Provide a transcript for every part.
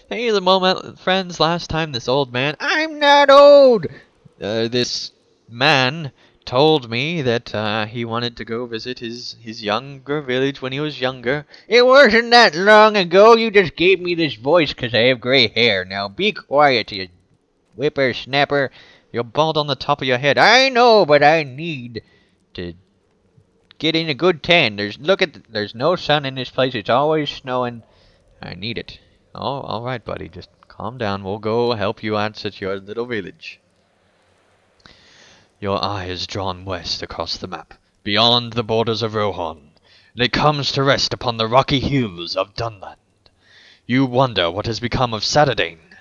Hey, the moment, friends, last time this old man, I'm not old! This man told me that he wanted to go visit his younger village when he was younger. It wasn't that long ago. You just gave me this voice 'cause I have gray hair. Now be quiet, you whippersnapper. You're bald on the top of your head. I know, but I need to get in a good tan. There's no sun in this place. It's always snowing. I need it. Oh, all right, buddy. Just calm down. We'll go help you out at your little village. Your eye is drawn west across the map, beyond the borders of Rohan, and it comes to rest upon the rocky hills of Dunland. You wonder what has become of Saturdane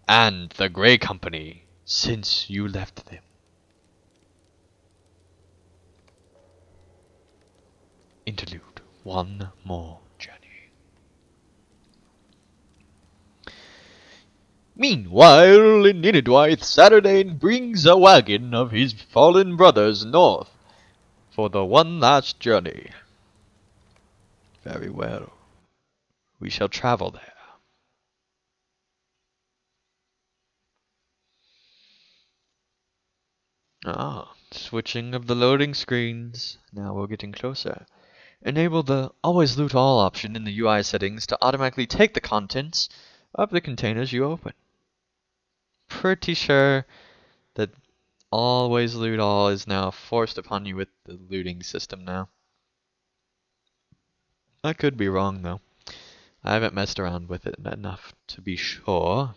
and the Grey Company since you left them. Interlude. One more journey. Meanwhile, in Inidwythe, Saturdane brings a wagon of his fallen brothers north for the one last journey. Very well. We shall travel there. Ah, switching of the loading screens. Now we're getting closer. Enable the Always Loot All option in the UI settings to automatically take the contents of the containers you open. Pretty sure that Always Loot All is now forced upon you with the looting system now. I could be wrong though. I haven't messed around with it enough to be sure.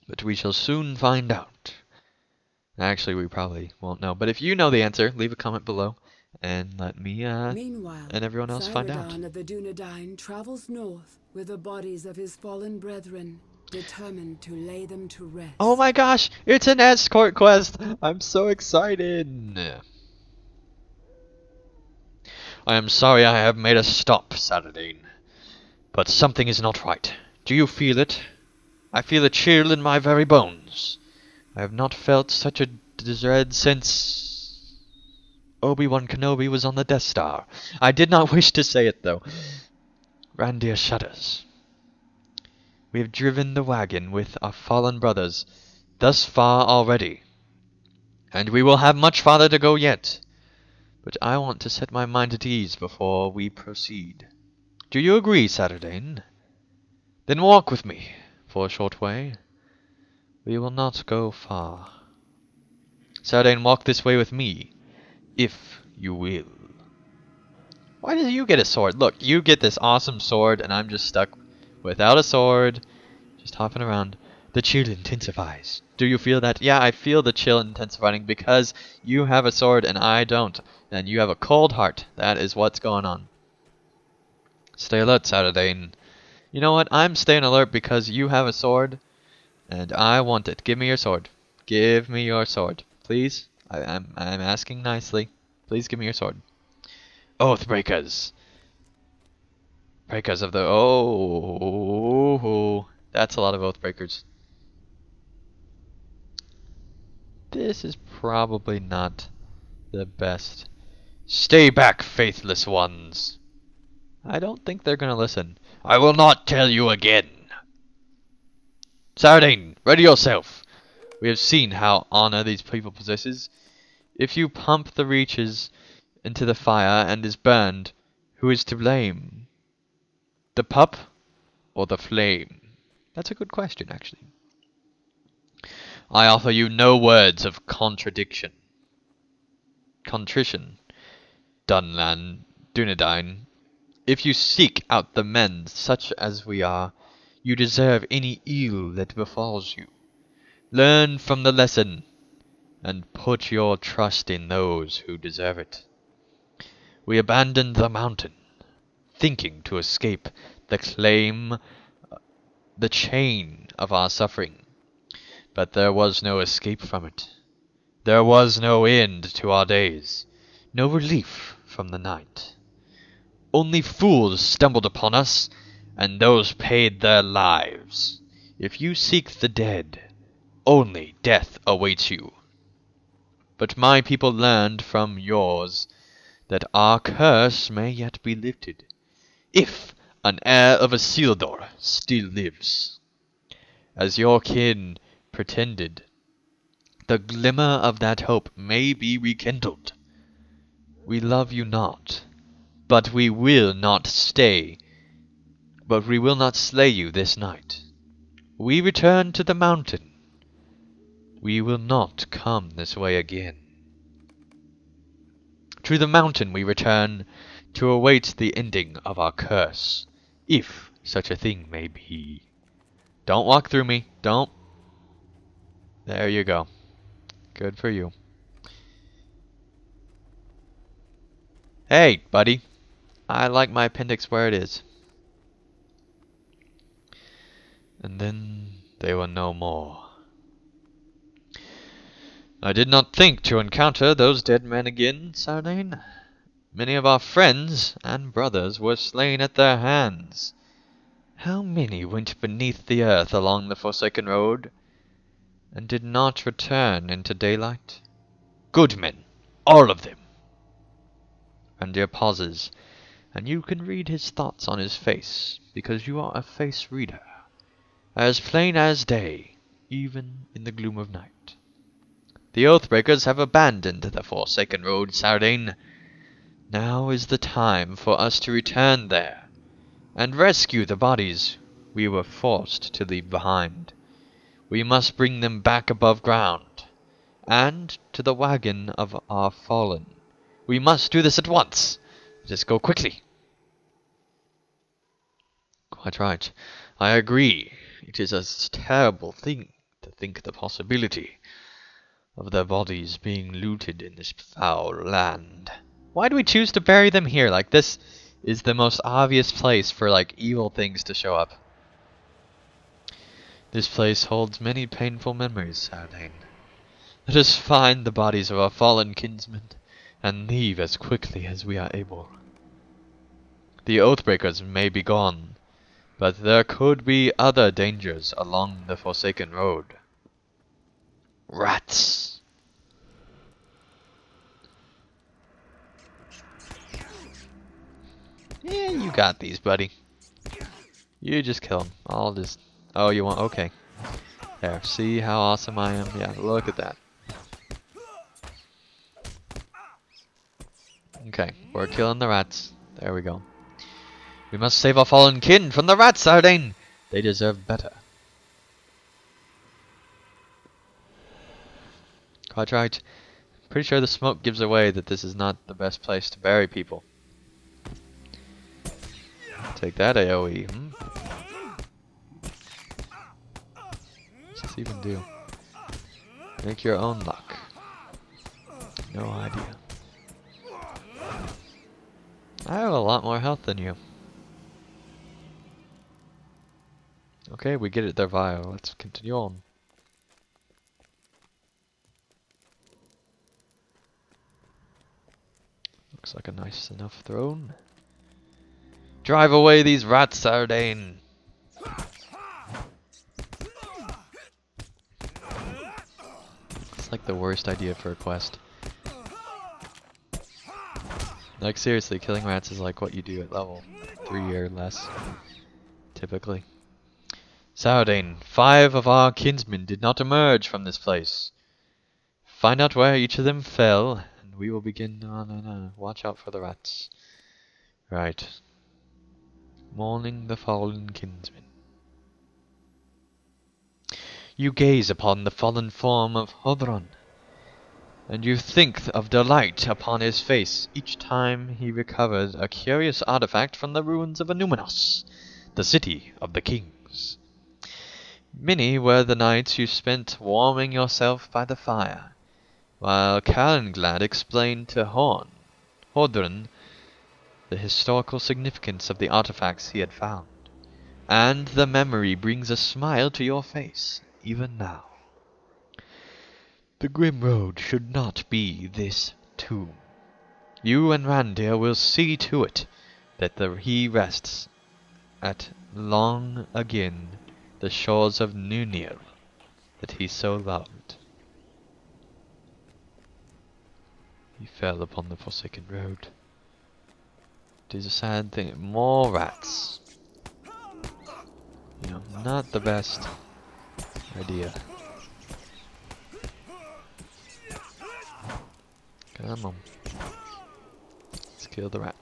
But we shall soon find out. Actually, we probably won't know. But if you know the answer, leave a comment below and let me Meanwhile, and everyone else find out. Cyrodion of the Dunedain travels north with the bodies of his fallen brethren, determined to lay them to rest. Oh my gosh, it's an escort quest! I'm so excited! I am sorry I have made a stop, Saladin. But something is not right. Do you feel it? I feel a chill in my very bones. I have not felt such a dread since Obi-Wan Kenobi was on the Death Star. I did not wish to say it, though. Randir shudders. We have driven the wagon with our fallen brothers thus far already, and we will have much farther to go yet. But I want to set my mind at ease before we proceed. Do you agree, Saturdane? Then walk with me for a short way. We will not go far. Saturdane, walk this way with me, if you will. Why did you get a sword? Look, you get this awesome sword, and I'm just stuck without a sword, just hopping around. The chill intensifies. Do you feel that? Yeah, I feel the chill intensifying because you have a sword and I don't. And you have a cold heart. That is what's going on. Stay alert, Saturdane. You know what? I'm staying alert because you have a sword and I want it. Give me your sword. Give me your sword. Please? I'm asking nicely. Please give me your sword. Oathbreakers. Breakers of the... Oh, that's a lot of Oathbreakers. This is probably not the best. Stay back, faithless ones. I don't think they're gonna listen. I will not tell you again. Sardine, ready yourself. We have seen how honor these people possesses. If you pump the reaches into the fire and is burned, who is to blame? The pup or the flame? That's a good question, actually. I offer you no words of contrition. Dunlan, Dunedain. If you seek out the men such as we are, you deserve any ill that befalls you. Learn from the lesson, and put your trust in those who deserve it. We abandoned the mountain, thinking to escape the chain of our suffering. But there was no escape from it. There was no end to our days, no relief from the night. Only fools stumbled upon us, and those paid their lives. If you seek the dead, only death awaits you. But my people learned from yours that our curse may yet be lifted, if an heir of Isildur, still lives. As your kin pretended, the glimmer of that hope may be rekindled. We love you not, but we will not slay you this night. We return to the mountain. We will not come this way again. To the mountain we return to await the ending of our curse, if such a thing may be. Don't walk through me. Don't. There you go. Good for you. Hey, buddy. I like my appendix where it is. And then they were no more. I did not think to encounter those dead men again, Sardane. Many of our friends and brothers were slain at their hands. How many went beneath the earth along the Forsaken Road, and did not return into daylight? Good men, all of them. Randir pauses, and you can read his thoughts on his face, because you are a face reader, as plain as day, even in the gloom of night. The Oathbreakers have abandoned the Forsaken Road, Sardane. Now is the time for us to return there, and rescue the bodies we were forced to leave behind. We must bring them back above ground, and to the wagon of our fallen. We must do this at once. Let us go quickly. Quite right. I agree. It is a terrible thing to think the possibility of their bodies being looted in this foul land. Why do we choose to bury them here? Like, this is the most obvious place for, like, evil things to show up. This place holds many painful memories, Sardane. Let us find the bodies of our fallen kinsmen, and leave as quickly as we are able. The Oathbreakers may be gone, but there could be other dangers along the Forsaken Road. Rats! Yeah, you got these, buddy. You just kill them. I'll just... Oh, you want... Okay. There, see how awesome I am? Yeah, look at that. Okay, we're killing the rats. There we go. We must save our fallen kin from the rats, Sardane! They deserve better. Quite right. Pretty sure the smoke gives away that this is not the best place to bury people. Take that, AoE. What's this even do? Make your own luck. No idea. I have a lot more health than you. Okay, we get it there via. Let's continue on. Looks like a nice enough throne. Drive away these rats, Sardane! It's like the worst idea for a quest. Like, seriously, killing rats is like what you do at level 3 or less, typically. Sardane, 5 of our kinsmen did not emerge from this place. Find out where each of them fell, and we will begin... No. Watch out for the rats. Right. Mourning the fallen kinsmen. You gaze upon the fallen form of Hodron, and you think of delight upon his face each time he recovered a curious artifact from the ruins of Anumenos, the city of the kings. Many were the nights you spent warming yourself by the fire, while Calenglad explained to Hodron the historical significance of the artifacts he had found. And the memory brings a smile to your face, even now. The grim road should not be this tomb. You and Randir will see to it that he rests at long again the shores of Nunil that he so loved. He fell upon the Forsaken Road. It is a sad thing. More rats. not the best idea. Come on. Let's kill the rat.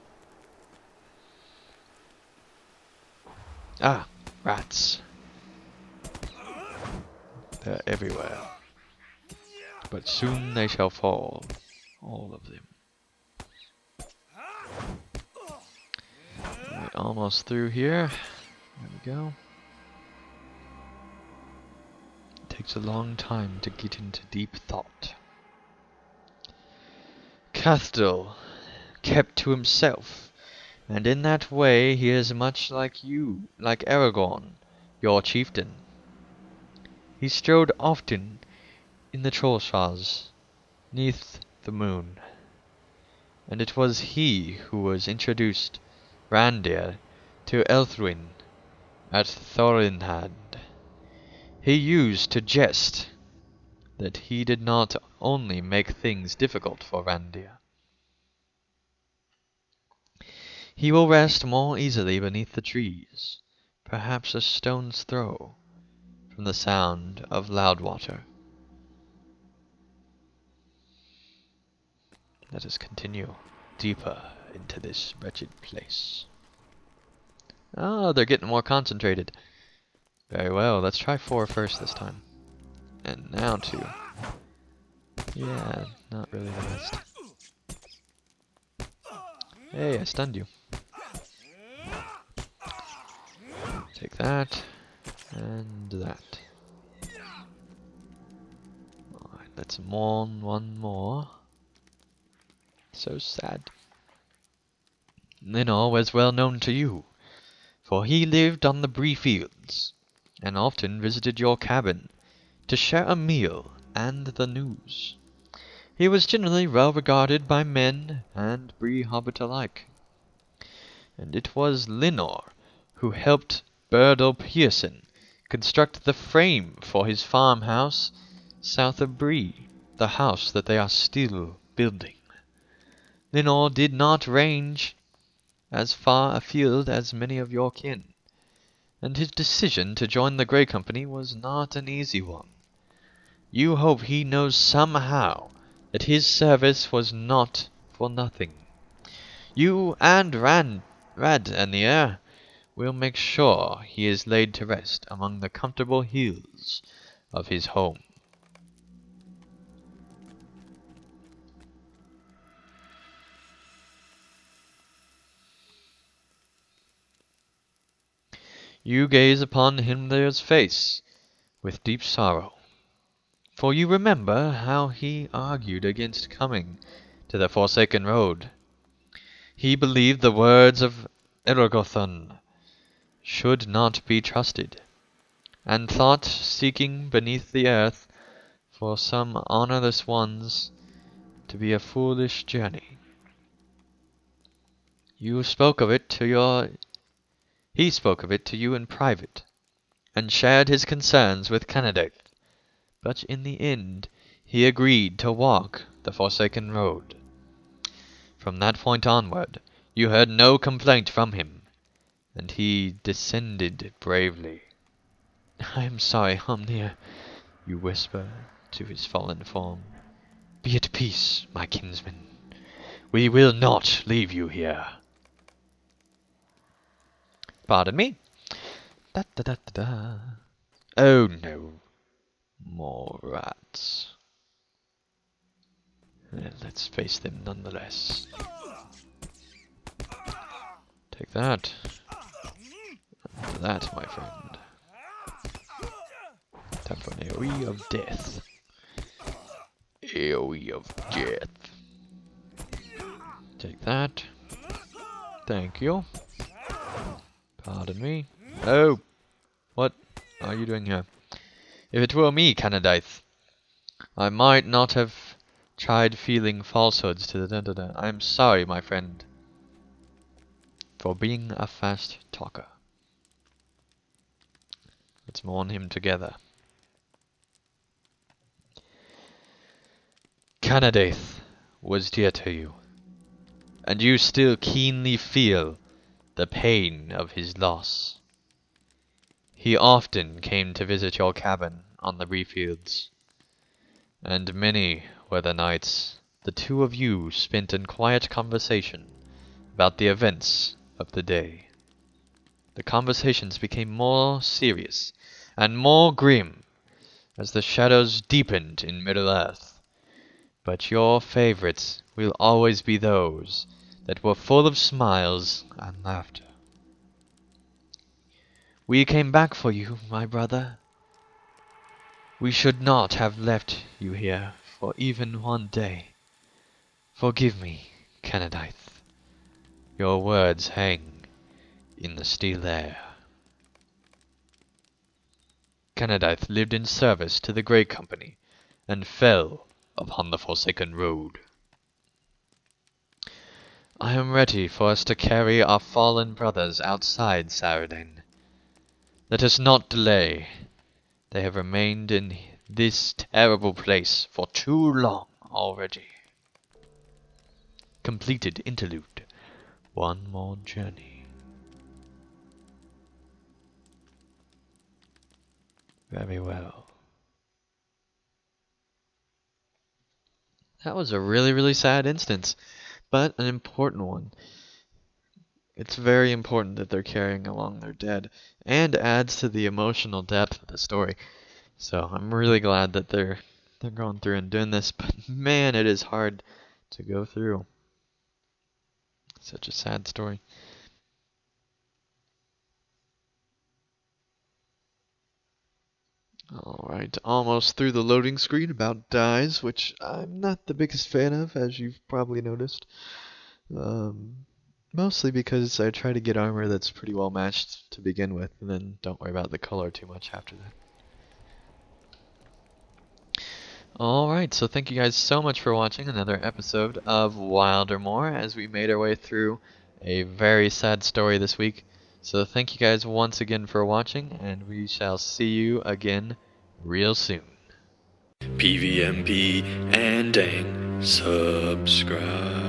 Ah, rats. They're everywhere. But soon they shall fall. All of them. We're almost through here. There we go. It takes a long time to get into deep thought. Cathedral kept to himself, and in that way he is much like you, like Aragorn, your chieftain. He strode often in the Trollshaws, neath the moon, and it was he who was introduced Randir to Elthwin at Thorinhad. He used to jest that he did not only make things difficult for Randir. He will rest more easily beneath the trees, perhaps a stone's throw from the sound of Loudwater. Let us continue deeper into this wretched place. Oh, they're getting more concentrated. Very well, let's try 4 first this time. And now 2. Yeah, not really the best. Hey, I stunned you. Take that. And that. Alright, let's mourn one more. So sad. Linor was well known to you, for he lived on the Bree Fields, and often visited your cabin to share a meal and the news. He was generally well regarded by men and Bree hobbit alike. And it was Linor who helped Berdal Pearson construct the frame for his farmhouse south of Bree, the house that they are still building. Linor did not range as far afield as many of your kin, and his decision to join the Grey Company was not an easy one. You hope he knows somehow that his service was not for nothing. You and Randir will make sure he is laid to rest among the comfortable hills of his home. You gaze upon Himler's face with deep sorrow, for you remember how he argued against coming to the Forsaken Road. He believed the words of Erogothon should not be trusted, and thought seeking beneath the earth for some honorless ones to be a foolish journey. He spoke of it to you in private, and shared his concerns with Canadath, but in the end he agreed to walk the Forsaken Road. From that point onward, you heard no complaint from him, and he descended bravely. I am sorry, Hamnir, you whisper to his fallen form. Be at peace, my kinsman. We will not leave you here. Pardon me? Da da da da da. Oh no. More rats. Let's face them nonetheless. Take that. And that, my friend. Time for an AoE of death. AoE of death. Take that. Thank you. Pardon me. Oh! What are you doing here? If it were me, Canadath, I might not have tried feeling falsehoods to the I am sorry, my friend, for being a fast talker. Let's mourn him together. Canadath was dear to you, and you still keenly feel the pain of his loss. He often came to visit your cabin on the Refields, and many were the nights the two of you spent in quiet conversation about the events of the day. The conversations became more serious and more grim as the shadows deepened in Middle-earth, but your favorites will always be those that were full of smiles and laughter. We came back for you, my brother. We should not have left you here for even one day. Forgive me, Kennedith. Your words hang in the still air. Kennedith lived in service to the Grey Company, and fell upon the Forsaken Road. I am ready for us to carry our fallen brothers outside Saradin. Let us not delay. They have remained in this terrible place for too long already. Completed interlude. One more journey. Very well. That was a really, really sad instance, but an important one. It's very important that they're carrying along their dead, and adds to the emotional depth of the story. So I'm really glad that they're going through and doing this, but man, it is hard to go through. Such a sad story. Alright, almost through the loading screen about dies, which I'm not the biggest fan of, as you've probably noticed. Mostly because I try to get armor that's pretty well matched to begin with, and then don't worry about the color too much after that. Alright, so thank you guys so much for watching another episode of Wildermore as we made our way through a very sad story this week. So thank you guys once again for watching, and we shall see you again real soon. PVMP and subscribe.